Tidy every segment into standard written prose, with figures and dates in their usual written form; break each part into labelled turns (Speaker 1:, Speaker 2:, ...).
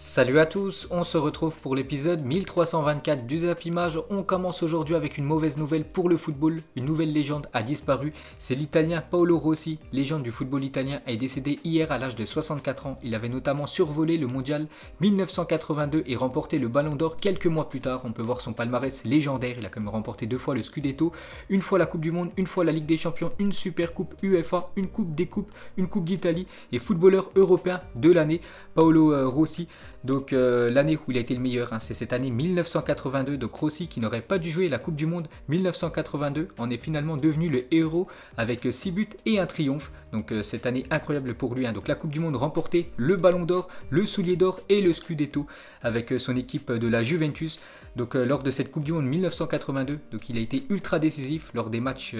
Speaker 1: Salut à tous, on se retrouve pour l'épisode 1324 du Zap Image. On commence aujourd'hui avec une mauvaise nouvelle pour le football. Une nouvelle légende a disparu. C'est l'Italien Paolo Rossi, légende du football italien, est décédé hier à l'âge de 64 ans. Il avait notamment survolé le mondial 1982 et remporté le Ballon d'Or quelques mois plus tard. On peut voir son palmarès légendaire. Il a quand même remporté 2 fois le Scudetto, une fois la Coupe du Monde, une fois la Ligue des Champions, une Super Coupe UEFA, une Coupe des Coupes, une Coupe d'Italie et footballeur européen de l'année. Paolo Rossi. Donc l'année où il a été le meilleur, c'est cette année 1982. Donc Rossi, qui n'aurait pas dû jouer la Coupe du Monde 1982, en est finalement devenu le héros avec 6 buts et un triomphe. Donc cette année incroyable pour lui. Donc la Coupe du Monde remportée, le Ballon d'Or, le Soulier d'Or et le Scudetto avec son équipe de la Juventus. Donc lors de cette Coupe du Monde 1982, donc il a été ultra décisif lors des matchs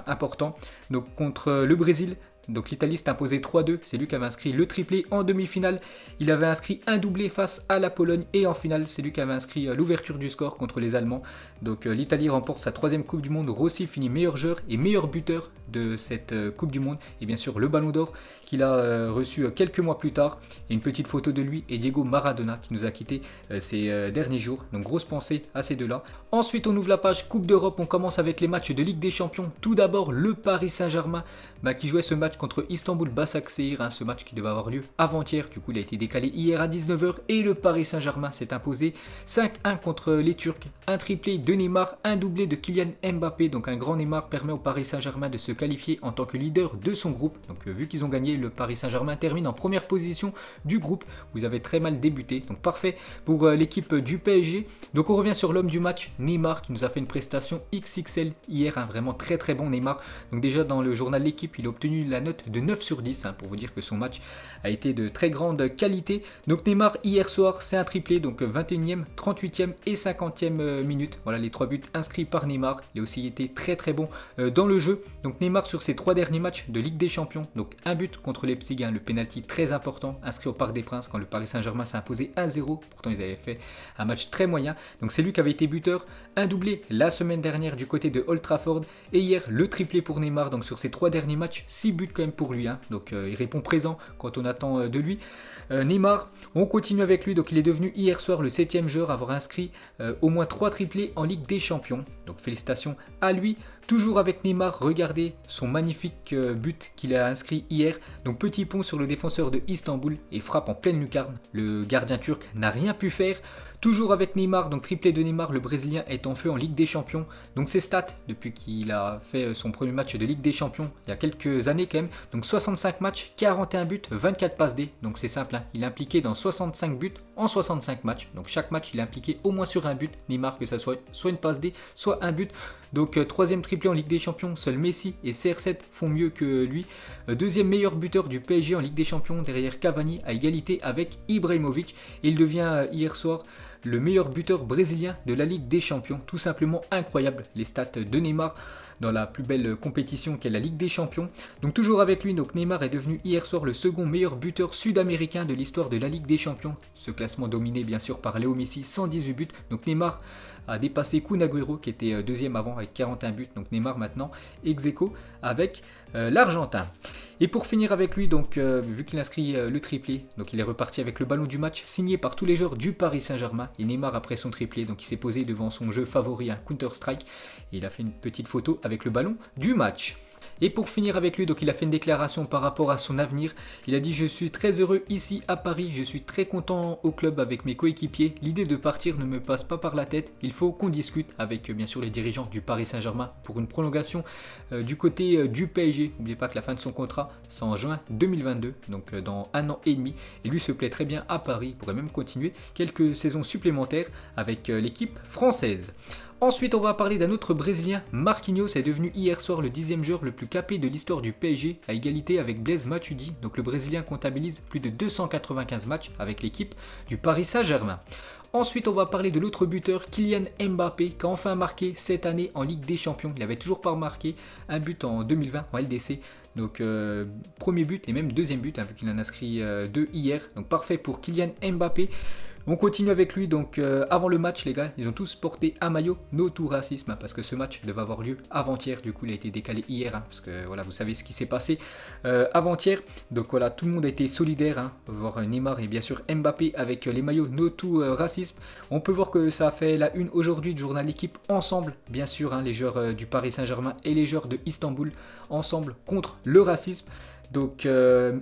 Speaker 1: importants. Donc contre le Brésil. Donc l'Italie s'est imposée 3-2, c'est lui qui avait inscrit le triplé en demi-finale. Il avait inscrit un doublé face à la Pologne et en finale, c'est lui qui avait inscrit l'ouverture du score contre les Allemands. Donc l'Italie remporte sa 3e Coupe du Monde. Rossi finit meilleur joueur et meilleur buteur de cette Coupe du Monde. Et bien sûr le Ballon d'Or qu'il a reçu quelques mois plus tard. Et une petite photo de lui et Diego Maradona qui nous a quittés ces derniers jours. Donc grosse pensée à ces deux-là. Ensuite on ouvre la page Coupe d'Europe, on commence avec les matchs de Ligue des Champions. Tout d'abord le Paris Saint-Germain qui jouait ce match contre Istanbul Başakşehir, ce match qui devait avoir lieu avant-hier, du coup il a été décalé hier à 19h et le Paris Saint-Germain s'est imposé 5-1 contre les Turcs, un triplé de Neymar, un doublé de Kylian Mbappé, donc un grand Neymar permet au Paris Saint-Germain de se qualifier en tant que leader de son groupe. Donc vu qu'ils ont gagné, le Paris Saint-Germain termine en première position du groupe. Vous avez très mal débuté, donc parfait pour l'équipe du PSG. Donc on revient sur l'homme du match, Neymar, qui nous a fait une prestation XXL hier, vraiment très bon Neymar. Donc déjà dans le journal L'équipe, il a obtenu la note de 9 sur 10 pour vous dire que son match a été de très grande qualité. Donc Neymar hier soir c'est un triplé, donc 21e, 38e et 50e minute. Voilà les 3 buts inscrits par Neymar. Il a aussi été très bon dans le jeu. Donc Neymar sur ses 3 derniers matchs de Ligue des Champions, donc un but contre Leipzig, le penalty très important inscrit au Parc des Princes quand le Paris Saint-Germain s'est imposé 1-0. Pourtant ils avaient fait un match très moyen. Donc c'est lui qui avait été buteur, un doublé la semaine dernière du côté de Old Trafford et hier le triplé pour Neymar. Donc sur ses 3 derniers matchs, 6 buts quand même pour lui, donc il répond présent quand on attend de lui. Neymar, on continue avec lui, donc il est devenu hier soir le 7e joueur à avoir inscrit au moins 3 triplés en Ligue des Champions, donc félicitations à lui. Toujours avec Neymar, regardez son magnifique but qu'il a inscrit hier. Donc petit pont sur le défenseur de Istanbul et frappe en pleine lucarne. Le gardien turc n'a rien pu faire. Toujours avec Neymar, donc triplé de Neymar, le Brésilien est en feu en Ligue des Champions. Donc ses stats depuis qu'il a fait son premier match de Ligue des Champions, il y a quelques années quand même. Donc 65 matchs, 41 buts, 24 passes D. Donc c'est simple, il est impliqué dans 65 buts en 65 matchs. Donc chaque match il est impliqué au moins sur un but. Neymar, que ça soit une passe D, soit un but. Donc 3e triplé en Ligue des Champions, seul Messi et CR7 font mieux que lui. 2e meilleur buteur du PSG en Ligue des Champions derrière Cavani à égalité avec Ibrahimovic. Et il devient hier soir le meilleur buteur brésilien de la Ligue des Champions. Tout simplement incroyable les stats de Neymar dans la plus belle compétition qu'est la Ligue des Champions. Donc toujours avec lui, donc Neymar est devenu hier soir le second meilleur buteur sud-américain de l'histoire de la Ligue des Champions. Ce classement dominé bien sûr par Léo Messi, 118 buts. Donc Neymar a dépassé Kun Agüero qui était 2e avant avec 41 buts. Donc Neymar maintenant ex-aequo avec l'Argentin. Et pour finir avec lui, donc vu qu'il inscrit le triplé, donc il est reparti avec le ballon du match signé par tous les joueurs du Paris Saint-Germain. Et Neymar après son triplé, donc il s'est posé devant son jeu favori, Counter-Strike, et il a fait une petite photo avec le ballon du match. Et pour finir avec lui, donc il a fait une déclaration par rapport à son avenir. Il a dit: je suis très heureux ici à Paris, je suis très content au club avec mes coéquipiers. L'idée de partir ne me passe pas par la tête. Il faut qu'on discute avec bien sûr les dirigeants du Paris Saint-Germain pour une prolongation du côté du PSG. N'oubliez pas que la fin de son contrat c'est en juin 2022, donc dans 1 an et demi. Et lui se plaît très bien à Paris, il pourrait même continuer quelques saisons supplémentaires avec l'équipe française. Ensuite, on va parler d'un autre Brésilien. Marquinhos est devenu hier soir le 10e joueur le plus capé de l'histoire du PSG, à égalité avec Blaise Matuidi. Donc le Brésilien comptabilise plus de 295 matchs avec l'équipe du Paris Saint-Germain. Ensuite, on va parler de l'autre buteur, Kylian Mbappé, qui a enfin marqué cette année en Ligue des Champions. Il n'avait toujours pas marqué un but en 2020 en LDC. Donc premier but et même deuxième but, vu qu'il en a inscrit 2 hier. Donc parfait pour Kylian Mbappé. On continue avec lui, donc avant le match les gars, ils ont tous porté un maillot No to Racisme, parce que ce match devait avoir lieu avant-hier, du coup il a été décalé hier, parce que voilà, vous savez ce qui s'est passé avant-hier. Donc voilà, tout le monde a été solidaire, voir Neymar et bien sûr Mbappé avec les maillots No to Racisme. On peut voir que ça a fait la une aujourd'hui du journal L'équipe ensemble, bien sûr, les joueurs du Paris Saint-Germain et les joueurs de Istanbul ensemble contre le racisme. Donc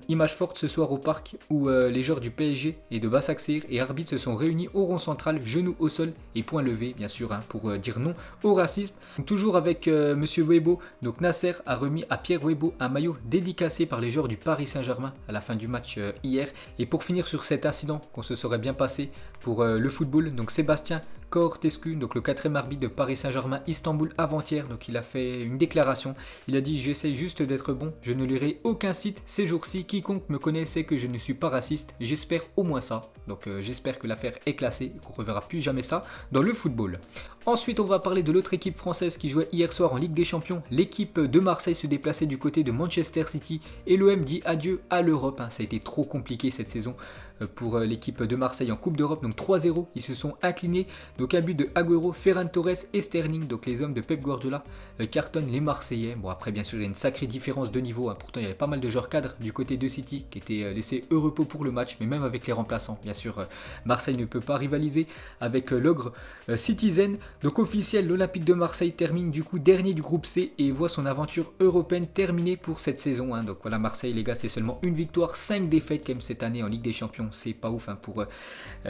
Speaker 1: image forte ce soir au parc où les joueurs du PSG et de Başakşehir et arbitres se sont réunis au rond central, genoux au sol et point levé bien sûr pour dire non au racisme. Donc, toujours avec Monsieur Weibo, donc Nasser a remis à Pierre Weibo un maillot dédicacé par les joueurs du Paris Saint-Germain à la fin du match hier. Et pour finir sur cet incident qu'on se serait bien passé pour le football, donc Sébastien Cortescu, donc le 4e arbitre de Paris Saint-Germain Istanbul avant-hier, donc il a fait une déclaration, il a dit: j'essaie juste d'être bon, je ne lirai aucun site ces jours-ci, quiconque me connaît sait que je ne suis pas raciste, j'espère au moins ça. Donc j'espère que l'affaire est classée et qu'on ne reverra plus jamais ça dans le football. Ensuite on va parler de l'autre équipe française qui jouait hier soir en Ligue des Champions. L'équipe de Marseille se déplaçait du côté de Manchester City et l'OM dit adieu à l'Europe. Ça a été trop compliqué cette saison pour l'équipe de Marseille en Coupe d'Europe, donc 3-0, ils se sont inclinés, donc un but de Agüero, Ferran Torres et Sterling, donc les hommes de Pep Guardiola cartonnent les Marseillais. Bon après bien sûr il y a une sacrée différence de niveau, pourtant il y avait pas mal de joueurs cadres du côté de City qui étaient laissés au repos pour le match, mais même avec les remplaçants, bien sûr Marseille ne peut pas rivaliser avec l'ogre Citizen. Donc officiel, l'Olympique de Marseille termine du coup dernier du groupe C et voit son aventure européenne terminée pour cette saison. Donc voilà, Marseille les gars, c'est seulement une victoire, 5 défaites quand même cette année en Ligue des Champions. C'est pas ouf pour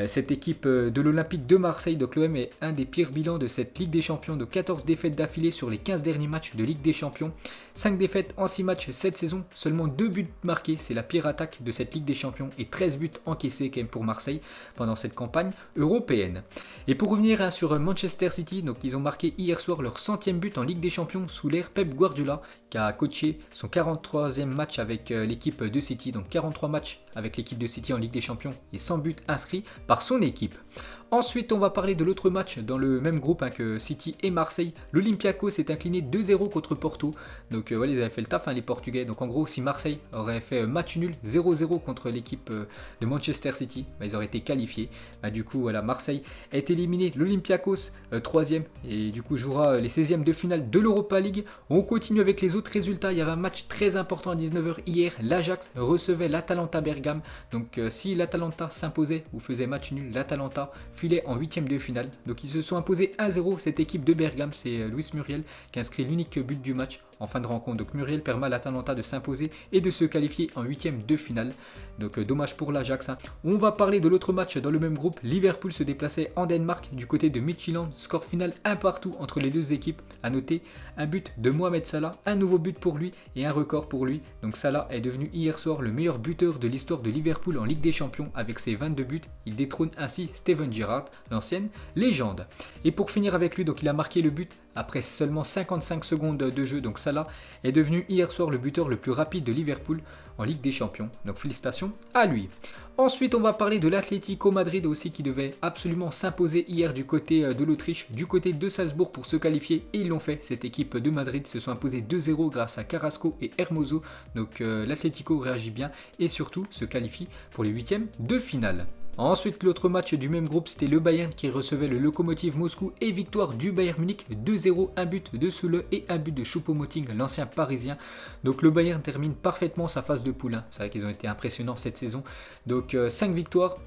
Speaker 1: cette équipe de l'Olympique de Marseille. Donc l'OM est un des pires bilans de cette Ligue des Champions, de 14 défaites d'affilée sur les 15 derniers matchs de Ligue des Champions. 5 défaites en 6 matchs cette saison, seulement 2 buts marqués, c'est la pire attaque de cette Ligue des Champions et 13 buts encaissés quand même pour Marseille pendant cette campagne européenne. Et pour revenir sur Manchester City, donc ils ont marqué hier soir leur 100e but en Ligue des Champions sous l'ère Pep Guardiola qui a coaché son 43e match avec l'équipe de City, donc 43 matchs avec l'équipe de City en Ligue des Champions et 100 buts inscrits par son équipe. Ensuite, on va parler de l'autre match dans le même groupe que City et Marseille. L'Olympiakos s'est incliné 2-0 contre Porto. Donc voilà, ils avaient fait le taf les Portugais. Donc en gros, si Marseille aurait fait match nul 0-0 contre l'équipe de Manchester City, ils auraient été qualifiés. Du coup, voilà, Marseille est éliminé. L'Olympiakos 3e et du coup jouera les 16e de finale de l'Europa League. On continue avec les autres résultats. Il y avait un match très important à 19h hier. L'Ajax recevait l'Atalanta Bergame. Donc si l'Atalanta s'imposait ou faisait match nul, l'Atalanta filait en 8e de finale. Donc ils se sont imposés 1-0. Cette équipe de Bergame, c'est Luis Muriel qui inscrit l'unique but du match en fin de rencontre. Donc Muriel permet à l'Atalanta de s'imposer et de se qualifier en 8e de finale. Donc dommage pour l'Ajax. On va parler de l'autre match dans le même groupe. Liverpool se déplaçait en Danemark du côté de Midtjylland. Score final 1 partout entre les deux équipes. À noter un but de Mohamed Salah, un nouveau but pour lui et un record pour lui. Donc Salah est devenu hier soir le meilleur buteur de l'histoire de Liverpool en Ligue des Champions avec ses 22 buts. Il détrône ainsi Steven Gerrard, l'ancienne légende. Et pour finir avec lui, donc il a marqué le but après seulement 55 secondes de jeu. Donc Salah est devenu hier soir le buteur le plus rapide de Liverpool en Ligue des Champions. Donc félicitations à lui. Ensuite, on va parler de l'Atlético Madrid aussi qui devait absolument s'imposer hier du côté de l'Autriche, du côté de Salzbourg pour se qualifier et ils l'ont fait. Cette équipe de Madrid se sont imposés 2-0 grâce à Carrasco et Hermoso. Donc l'Atlético réagit bien et surtout se qualifie pour les 8e de finale. Ensuite, l'autre match du même groupe, c'était le Bayern qui recevait le Lokomotiv Moscou et victoire du Bayern Munich 2-0, un but de Soule et un but de Choupo-Moting, l'ancien parisien. Donc le Bayern termine parfaitement sa phase de poule. C'est vrai qu'ils ont été impressionnants cette saison. Donc 5 victoires.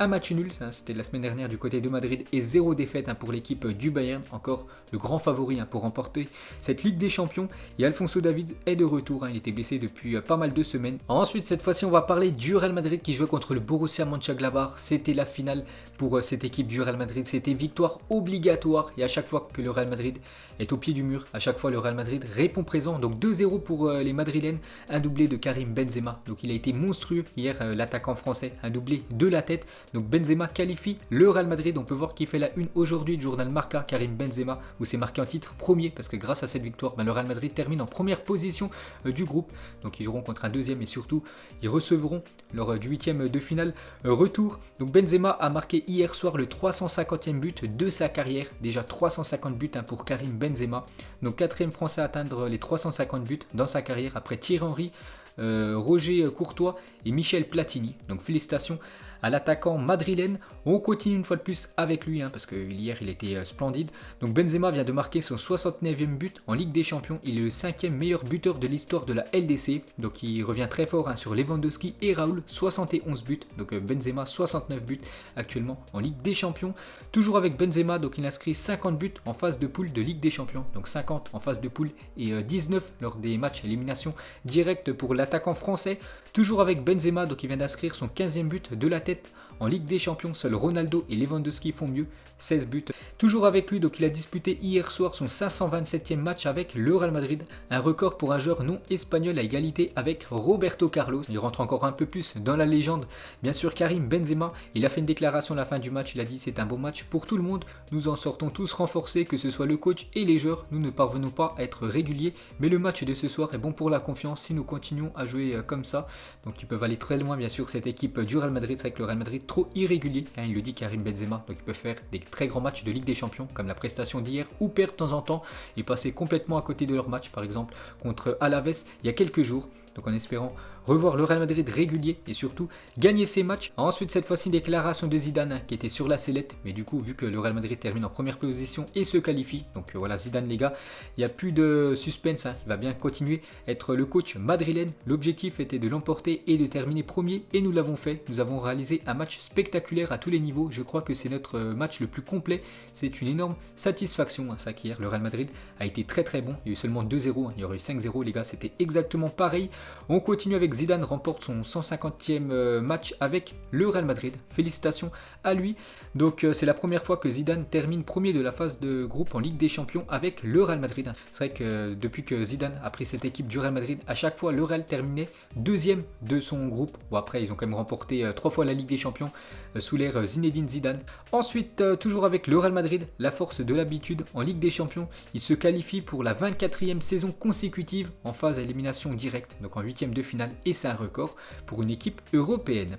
Speaker 1: Un match nul, c'était la semaine dernière du côté de Madrid et 0 défaite pour l'équipe du Bayern, encore le grand favori pour remporter cette Ligue des Champions. Et Alphonso Davies est de retour, il était blessé depuis pas mal de semaines. Ensuite, cette fois-ci, on va parler du Real Madrid qui jouait contre le Borussia Mönchengladbach. C'était la finale pour cette équipe du Real Madrid, c'était victoire obligatoire et à chaque fois que le Real Madrid est au pied du mur, à chaque fois le Real Madrid répond présent. Donc 2-0 pour les Madrilènes, un doublé de Karim Benzema. Donc il a été monstrueux hier, l'attaquant français, un doublé de la tête. Donc Benzema qualifie le Real Madrid. On peut voir qu'il fait la une aujourd'hui du journal Marca, Karim Benzema, où c'est marqué en titre premier parce que grâce à cette victoire, le Real Madrid termine en première position du groupe. Donc ils joueront contre un deuxième et surtout ils recevront lors du 8e de finale retour. Donc Benzema a marqué hier soir le 350e but de sa carrière. Déjà 350 buts pour Karim Benzema. Donc 4e français à atteindre les 350 buts dans sa carrière après Thierry Henry, Roger Courtois et Michel Platini. Donc félicitations à l'attaquant madrilène. On continue une fois de plus avec lui, parce que hier il était splendide. Donc Benzema vient de marquer son 69e but en Ligue des Champions. Il est le 5e meilleur buteur de l'histoire de la LDC. Donc il revient très fort sur Lewandowski et Raoul, 71 buts. Donc Benzema 69 buts actuellement en Ligue des Champions. Toujours avec Benzema, donc il inscrit 50 buts en phase de poule de Ligue des Champions. Donc 50 en phase de poule et 19 lors des matchs élimination directe pour l'attaquant français. Toujours avec Benzema, donc il vient d'inscrire son 15e but de la tête en Ligue des Champions. Seuls Ronaldo et Lewandowski font mieux, 16 buts. Toujours avec lui, donc il a disputé hier soir son 527e match avec le Real Madrid, un record pour un joueur non espagnol à égalité avec Roberto Carlos. Il rentre encore un peu plus dans la légende, bien sûr Karim Benzema. Il a fait une déclaration à la fin du match, il a dit c'est un beau match pour tout le monde, nous en sortons tous renforcés, que ce soit le coach et les joueurs, nous ne parvenons pas à être réguliers, mais le match de ce soir est bon pour la confiance si nous continuons à jouer comme ça. Donc ils peuvent aller très loin bien sûr cette équipe du Real Madrid, c'est vrai que le Real Madrid trop irrégulier, il le dit Karim Benzema, donc ils peuvent faire des très grands matchs de Ligue des Champions comme la prestation d'hier ou perdre de temps en temps et passer complètement à côté de leur match, par exemple contre Alaves il y a quelques jours. Donc en espérant revoir le Real Madrid régulier et surtout gagner ses matchs. Ensuite cette fois-ci déclaration de Zidane qui était sur la sellette, mais du coup vu que le Real Madrid termine en première position et se qualifie, donc voilà Zidane les gars, il n'y a plus de suspense, il va bien continuer à être le coach madrilène. L'objectif était de l'emporter et de terminer premier et nous l'avons fait. Nous avons réalisé un match spectaculaire à tous les niveaux, je crois que c'est notre match le plus complet, c'est une énorme satisfaction ça qu'hier le Real Madrid a été très très bon. Il y a eu seulement 2-0, il y aurait eu 5-0 les gars, c'était exactement pareil. On continue avec Zidane, remporte son 150e match avec le Real Madrid. Félicitations à lui. Donc c'est la première fois que Zidane termine premier de la phase de groupe en Ligue des Champions avec le Real Madrid. C'est vrai que depuis que Zidane a pris cette équipe du Real Madrid, à chaque fois le Real terminait deuxième de son groupe. Bon après ils ont quand même remporté 3 fois la Ligue des Champions sous l'ère Zinedine Zidane. Ensuite toujours avec le Real Madrid, la force de l'habitude en Ligue des Champions. Il se qualifie pour la 24e saison consécutive en phase à élimination directe, donc en 8e de finale, et c'est un record pour une équipe européenne.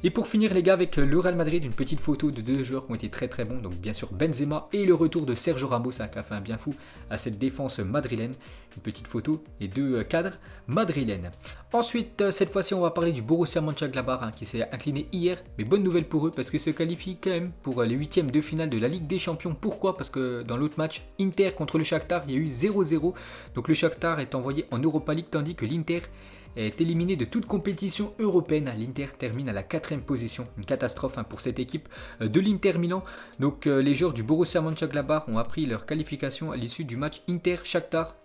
Speaker 1: Et pour finir les gars avec le Real Madrid, une petite photo de deux joueurs qui ont été très très bons, donc bien sûr Benzema et le retour de Sergio Ramos qui a fait un bien fou à cette défense madrilène. Une petite photo et deux cadres madrilènes. Ensuite cette fois-ci on va parler du Borussia Mönchengladbach qui s'est incliné hier, mais bonne nouvelle pour eux parce qu'ils se qualifient quand même pour les 8e de finale de la Ligue des Champions. Pourquoi? Parce que dans l'autre match Inter contre le Shakhtar il y a eu 0-0, donc le Shakhtar est envoyé en Europa League tandis que l'Inter est éliminé de toute compétition européenne. L'Inter termine à la 4e position. Une catastrophe pour cette équipe de l'Inter Milan. Donc les joueurs du Borussia Mönchengladbach ont appris leur qualification à l'issue du match Inter-Shakhtar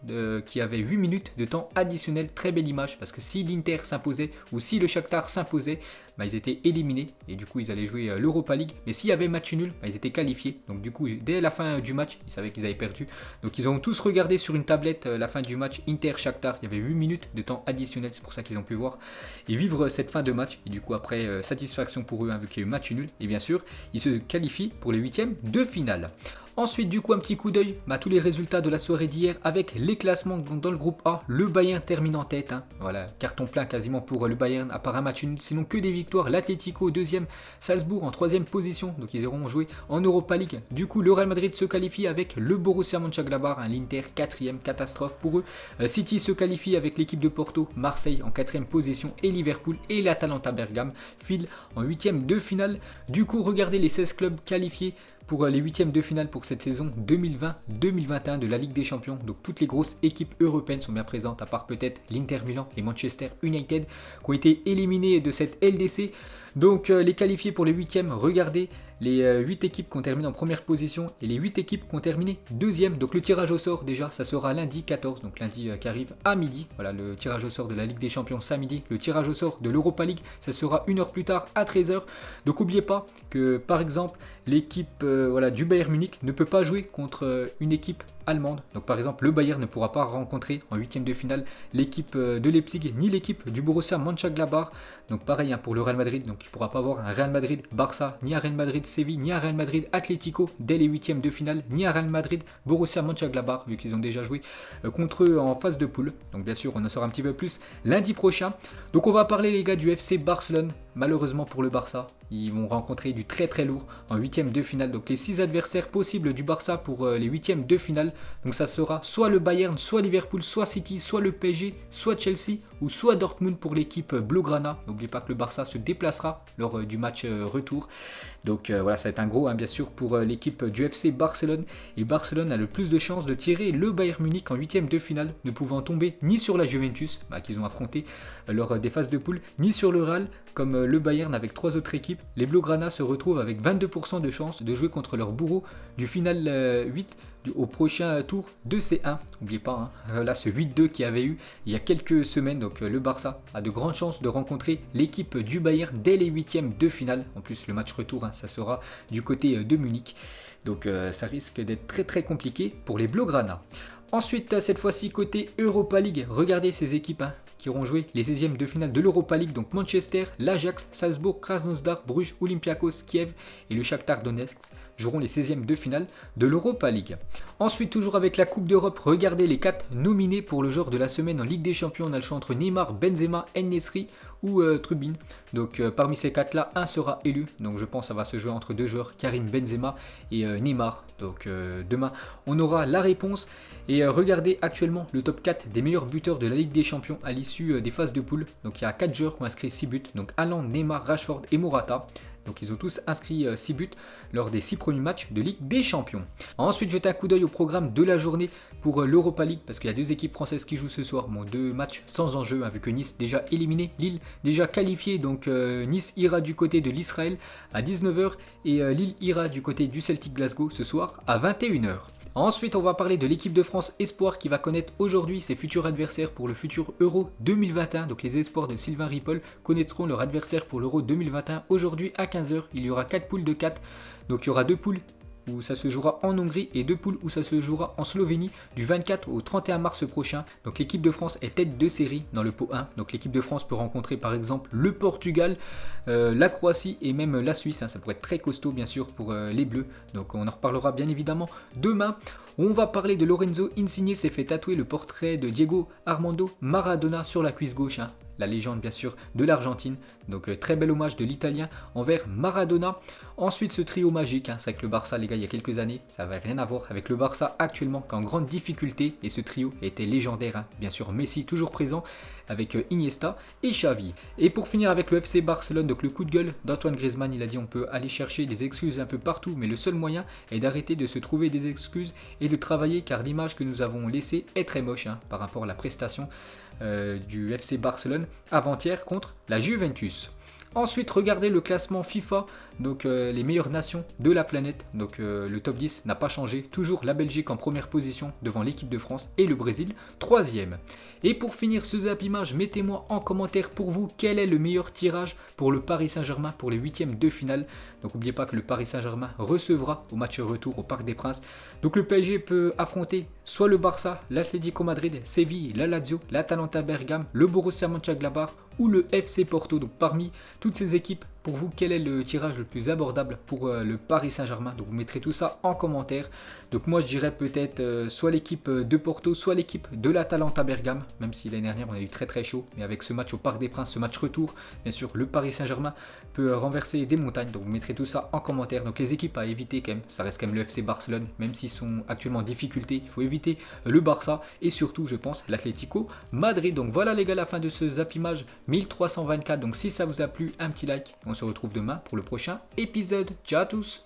Speaker 1: qui avait 8 minutes de temps additionnel. Très belle image parce que si l'Inter s'imposait ou si le Shakhtar s'imposait, ils étaient éliminés et du coup ils allaient jouer l'Europa League. Mais s'il y avait match nul, ils étaient qualifiés. Donc du coup dès la fin du match, ils savaient qu'ils avaient perdu. Donc ils ont tous regardé sur une tablette la fin du match Inter-Shakhtar. Il y avait 8 minutes de temps additionnel. C'est pour ça qu'ils ont pu voir et vivre cette fin de match. Et du coup après satisfaction pour eux vu qu'il y a eu match nul. Et bien sûr ils se qualifient pour les 8e de finale. Ensuite du coup un petit coup d'œil à tous les résultats de la soirée d'hier avec les classements. Donc dans le groupe A, le Bayern termine en tête. Voilà, carton plein quasiment pour le Bayern à part un match nul, sinon que des victoires. L'Atlético 2e, Salzbourg en 3e position, donc ils auront joué en Europa League. Du coup le Real Madrid se qualifie avec le Borussia Mönchengladbach, l'Inter 4e, catastrophe pour eux. City se qualifie avec l'équipe de Porto, Marseille en 4e position et Liverpool et l'Atalanta Bergame file en 8e de finale. Du coup regardez les 16 clubs qualifiés pour les 8e de finale pour cette saison 2020-2021 de la Ligue des Champions. Donc toutes les grosses équipes européennes sont bien présentes, à part peut-être l'Inter Milan et Manchester United qui ont été éliminés de cette LDC. Donc les qualifiés pour les 8e, regardez les 8 équipes qui ont terminé en première position et les 8 équipes qui ont terminé 2e. Donc le tirage au sort déjà, ça sera lundi 14, donc lundi qui arrive à midi. Voilà le tirage au sort de la Ligue des Champions samedi. Le tirage au sort de l'Europa League, ça sera une heure plus tard à 13h. Donc n'oubliez pas que par exemple l'équipe du Bayern Munich ne peut pas jouer contre une équipe allemande. Donc par exemple le Bayern ne pourra pas rencontrer en 8e de finale l'équipe de Leipzig ni l'équipe du Borussia Mönchengladbach. Donc pareil pour le Real Madrid, donc il ne pourra pas avoir un Real Madrid Barça, ni un Real Madrid Séville, ni un Real Madrid Atlético dès les 8e de finale, ni un Real Madrid Borussia Mönchengladbach vu qu'ils ont déjà joué contre eux en phase de poule. Donc bien sûr on en saura un petit peu plus lundi prochain. Donc on va parler les gars du FC Barcelone. Malheureusement pour le Barça, ils vont rencontrer du très très lourd en 8e de finale. Donc les 6 adversaires possibles du Barça pour les 8e de finale. finale. Donc ça sera soit le Bayern, soit Liverpool, soit City, soit le PSG, soit Chelsea ou soit Dortmund pour l'équipe Blaugrana. N'oubliez pas que le Barça se déplacera lors du match retour. Donc voilà, ça va être un gros bien sûr pour l'équipe du FC Barcelone. Et Barcelone a le plus de chances de tirer le Bayern Munich en huitième de finale, ne pouvant tomber ni sur la Juventus, qu'ils ont affronté lors des phases de poule, ni sur le Real, comme le Bayern avec 3 autres équipes. Les Blaugrana se retrouvent avec 22% de chances de jouer contre leur bourreau du final 8 au prochain tour de C1. N'oubliez pas, là ce 8-2 qu'il y avait eu il y a quelques semaines, donc le Barça a de grandes chances de rencontrer l'équipe du Bayern dès les huitièmes de finale. En plus le match retour, ça sera du côté de Munich, donc ça risque d'être très très compliqué pour les Blaugrana. Ensuite, cette fois-ci côté Europa League, regardez ces équipes qui auront joué les 16e de finale de l'Europa League, donc Manchester, l'Ajax, Salzbourg, Krasnodar, Bruges, Olympiakos, Kiev et le Shakhtar Donetsk joueront les 16e de finale de l'Europa League. Ensuite, toujours avec la Coupe d'Europe, regardez les 4 nominés pour le joueur de la semaine en Ligue des Champions. On a le choix entre Neymar, Benzema, En-Nesyri ou Trubin. Donc parmi ces 4 là, un sera élu. Donc je pense que ça va se jouer entre 2 joueurs, Karim Benzema et Neymar. Donc demain, on aura la réponse. Et regardez actuellement le top 4 des meilleurs buteurs de la Ligue des Champions à l'issue des phases de poule. Donc il y a 4 joueurs qui ont inscrit 6 buts. Donc Haaland, Neymar, Rashford et Morata. Donc ils ont tous inscrit 6 buts lors des 6 premiers matchs de Ligue des Champions. Ensuite, jetez un coup d'œil au programme de la journée pour l'Europa League, parce qu'il y a 2 équipes françaises qui jouent ce soir. Bon, 2 matchs sans enjeu, vu que Nice déjà éliminé, Lille déjà qualifié. Donc Nice ira du côté de l'Israël à 19h et Lille ira du côté du Celtic Glasgow ce soir à 21h. Ensuite, on va parler de l'équipe de France Espoir qui va connaître aujourd'hui ses futurs adversaires pour le futur Euro 2021. Donc les Espoirs de Sylvain Ripoll connaîtront leur adversaire pour l'Euro 2021 aujourd'hui à 15h. Il y aura 4 poules de 4. Donc il y aura 2 poules où ça se jouera en Hongrie et 2 poules où ça se jouera en Slovénie du 24 au 31 mars prochain. Donc l'équipe de France est tête de série dans le pot 1. Donc l'équipe de France peut rencontrer par exemple le Portugal, la Croatie et même la Suisse. Ça pourrait être très costaud bien sûr pour les Bleus. Donc on en reparlera bien évidemment demain. On va parler de Lorenzo Insigne, s'est fait tatouer le portrait de Diego Armando Maradona sur la cuisse gauche. La légende bien sûr de l'Argentine. Donc très bel hommage de l'Italien envers Maradona. Ensuite ce trio magique, c'est avec le Barça les gars il y a quelques années. Ça n'avait rien à voir avec le Barça actuellement qui est en grande difficulté. Et ce trio était légendaire. Bien sûr Messi toujours présent avec Iniesta et Xavi. Et pour finir avec le FC Barcelone, donc le coup de gueule d'Antoine Griezmann, il a dit on peut aller chercher des excuses un peu partout. Mais le seul moyen est d'arrêter de se trouver des excuses et de travailler, car l'image que nous avons laissée est très moche par rapport à la prestation du FC Barcelone avant-hier contre la Juventus. Ensuite, regardez le classement FIFA, donc les meilleures nations de la planète. Donc le top 10 n'a pas changé. Toujours la Belgique en première position devant l'équipe de France et le Brésil 3e. Et pour finir ce Zap Image, mettez-moi en commentaire pour vous quel est le meilleur tirage pour le Paris Saint-Germain pour les 8e de finale. Donc n'oubliez pas que le Paris Saint-Germain recevra au match retour au Parc des Princes. Donc le PSG peut affronter soit le Barça, l'Atlético Madrid, Séville, la Lazio, l'Atalanta Bergame, le Borussia Mönchengladbach ou le FC Porto. Donc parmi toutes ces équipes, pour vous, quel est le tirage le plus abordable pour le Paris Saint-Germain? Donc vous mettrez tout ça en commentaire. Donc moi je dirais peut-être soit l'équipe de Porto, soit l'équipe de l'Atalanta Bergame, même si l'année dernière on a eu très très chaud. Mais avec ce match au Parc des Princes, ce match retour, bien sûr le Paris Saint-Germain peut renverser des montagnes. Donc vous mettrez tout ça en commentaire. Donc les équipes à éviter quand même, ça reste quand même le FC Barcelone, même s'ils sont actuellement en difficulté. Il faut éviter le Barça et surtout je pense l'Atlético Madrid. Donc voilà les gars, la fin de ce Zap Image 1324. Donc si ça vous a plu, un petit like. On se retrouve demain pour le prochain épisode. Ciao à tous!